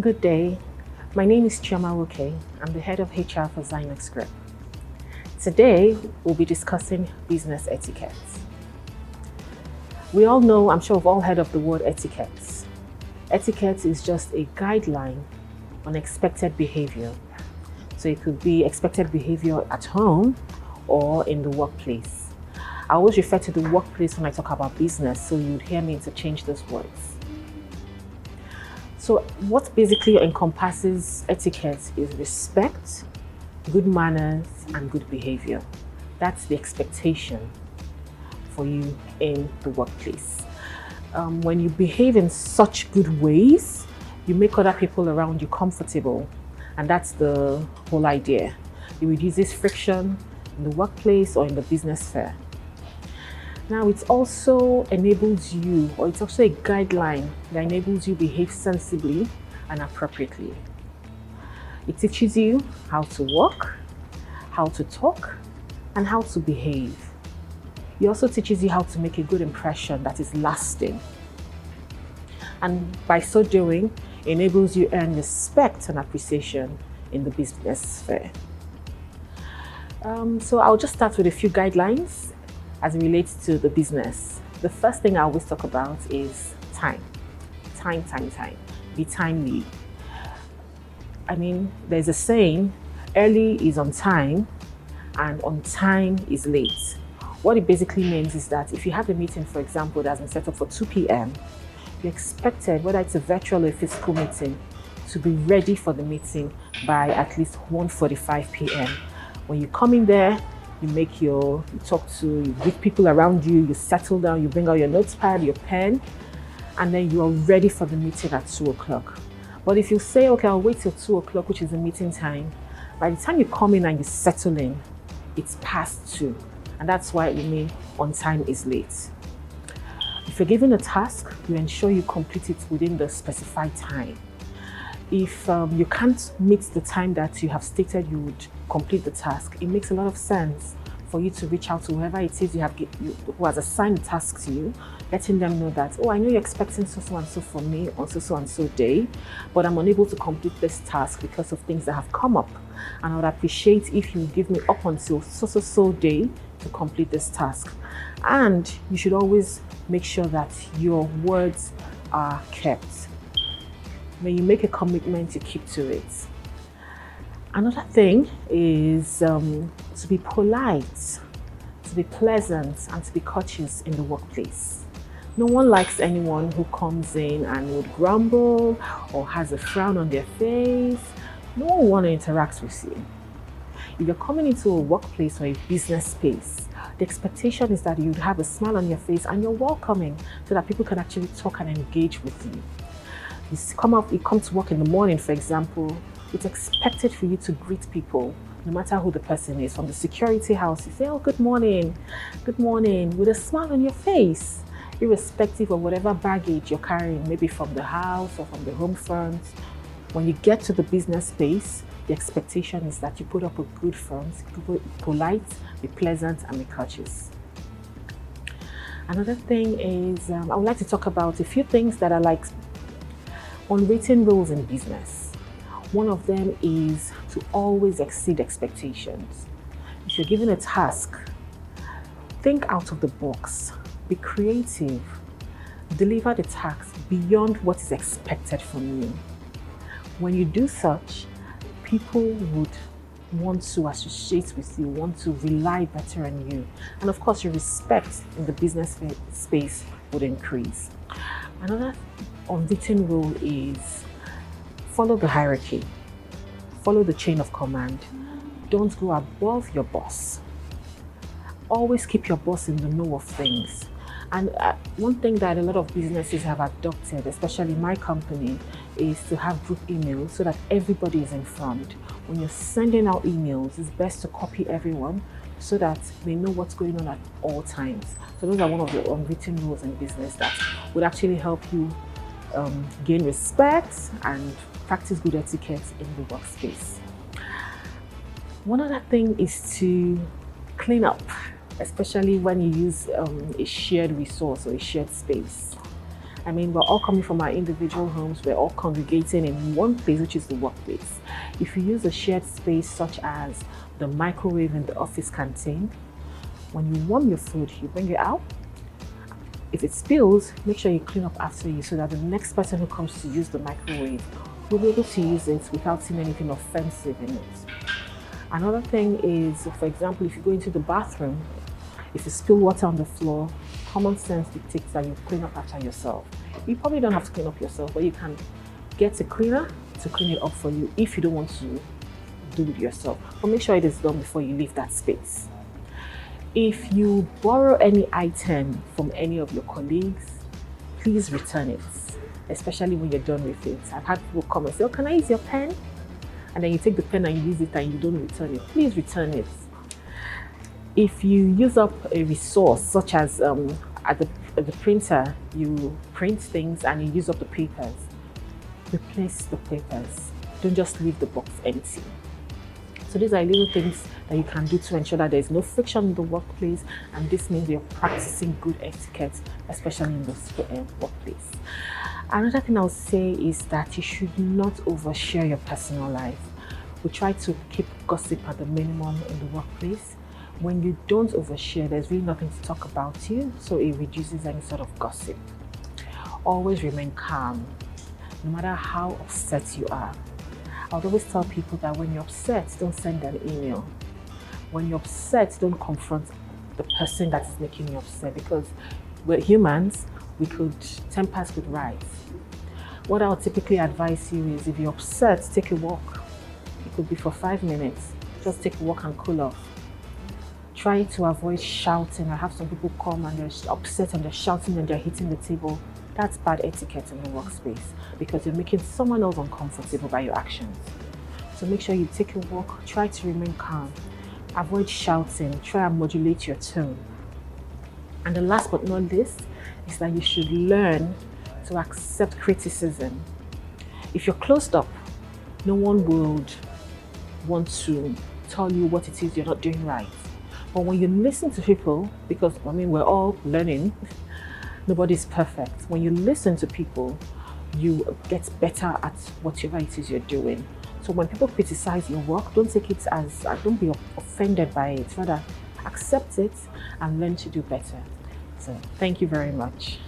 Good day. My name is Chioma Woke. I'm the head of HR for Zymex Group. Today, we'll be discussing business etiquette. We all know, I'm sure we've all heard of the word etiquette. Etiquette is just a guideline on expected behavior. So it could be expected behavior at home or in the workplace. I always refer to the workplace when I talk about business, so you'd hear me interchange those words. So what basically encompasses etiquette is respect, good manners, and good behavior. That's the expectation for you in the workplace. When you behave in such good ways, you make other people around you comfortable. And that's the whole idea. It reduces friction in the workplace or in the business sphere. Now, it also enables you, or it's also a guideline that enables you to behave sensibly and appropriately. It teaches you how to walk, how to talk, and how to behave. It also teaches you how to make a good impression that is lasting. And by so doing, it enables you to earn respect and appreciation in the business sphere. So I'll just start with a few guidelines as it relates to the business. The first thing I always talk about is time. Time. Be timely. I mean, there's a saying, early is on time and on time is late. What it basically means is that if you have a meeting, for example, that's been set up for 2 p.m., you're expected, whether it's a virtual or a physical meeting, to be ready for the meeting by at least 1:45 p.m. When you come in there, you talk to, you greet people around you, you settle down, you bring out your notepad, your pen, and then you are ready for the meeting at 2 o'clock. But if you say, okay, I'll wait till 2 o'clock, which is the meeting time, by the time you come in and you settle in, it's past 2. And that's why we mean on time is late. If you're given a task, you ensure you complete it within the specified time. If you can't meet the time that you have stated you would complete the task, it makes a lot of sense for you to reach out to whoever it is who has assigned the task to you, letting them know that, oh, I know you're expecting so and so from me on so and so day, but I'm unable to complete this task because of things that have come up. And I would appreciate if you give me up until so day to complete this task. And you should always make sure that your words are kept. When you make a commitment, you keep to it. Another thing is to be polite, to be pleasant, and to be courteous in the workplace. No one likes anyone who comes in and would grumble or has a frown on their face. No one wants to interact with you. If you're coming into a workplace or a business space, the expectation is that you'd have a smile on your face and you're welcoming so that people can actually talk and engage with you. You come to work in the morning, for example, it's expected for you to greet people, no matter who the person is. From the security house, you say, oh, good morning, with a smile on your face, irrespective of whatever baggage you're carrying, maybe from the house or from the home front. When you get to the business space, the expectation is that you put up a good front, be polite, be pleasant, and be courteous. Another thing is, I would like to talk about a few things that are like unwritten rules in business. One of them is to always exceed expectations. If you're given a task, think out of the box, be creative, deliver the task beyond what is expected from you. When you do such, people would want to associate with you, want to rely better on you. And of course, your respect in the business space would increase. Another unwritten rule is follow the hierarchy, follow the chain of command. Don't go above your boss. Always keep your boss in the know of things. And one thing that a lot of businesses have adopted, especially my company, is to have group emails so that everybody is informed. When you're sending out emails, it's best to copy everyone so that they know what's going on at all times. So those are one of the unwritten rules in business that would actually help you gain respect and practice good etiquette in the workspace. One other thing is to clean up, especially when you use a shared resource or a shared space. I mean, we're all coming from our individual homes, we're all congregating in one place, which is the workplace. If you use a shared space such as the microwave in the office canteen, when you warm your food, you bring it out. If it spills, make sure you clean up after you so that the next person who comes to use the microwave will be able to use it without seeing anything offensive in it. Another thing is, for example, if you go into the bathroom, if you spill water on the floor, common sense dictates that you clean up after yourself. You probably don't have to clean up yourself, but you can get a cleaner to clean it up for you if you don't want to do it yourself. But make sure it is done before you leave that space. If you borrow any item from any of your colleagues, please return it, especially when you're done with it. I've had people come and say, oh, can I use your pen? And then you take the pen and you use it and you don't return it. Please return it. If you use up a resource, such as at the printer, you print things and you use up the papers, replace the papers. Don't just leave the box empty. So these are little things that you can do to ensure that there is no friction in the workplace, and this means you're practicing good etiquette, especially in the workplace. Another thing I'll say is that you should not overshare your personal life. We try to keep gossip at the minimum in the workplace. When you don't overshare, there's really nothing to talk about you, so it reduces any sort of gossip. Always remain calm, no matter how upset you are. I would always tell people that when you're upset, don't send an email. When you're upset, don't confront the person that is making you upset, because we're humans, tempers could rise. What I'll typically advise you is, if you're upset, take a walk. It could be for 5 minutes. Just take a walk and cool off. Try to avoid shouting. I have some people come and they're upset and they're shouting and they're hitting the table. That's bad etiquette in the workspace, because you're making someone else uncomfortable by your actions. So make sure you take a walk, try to remain calm, avoid shouting, try and modulate your tone. And the last but not least is that you should learn to accept criticism. If you're closed up, no one would want to tell you what it is you're not doing right. But when you listen to people, because I mean, we're all learning, nobody's perfect. When you listen to people, you get better at whatever it is you're doing. So when people criticize your work, don't take it as, don't be offended by it. Rather, accept it and learn to do better. So thank you very much.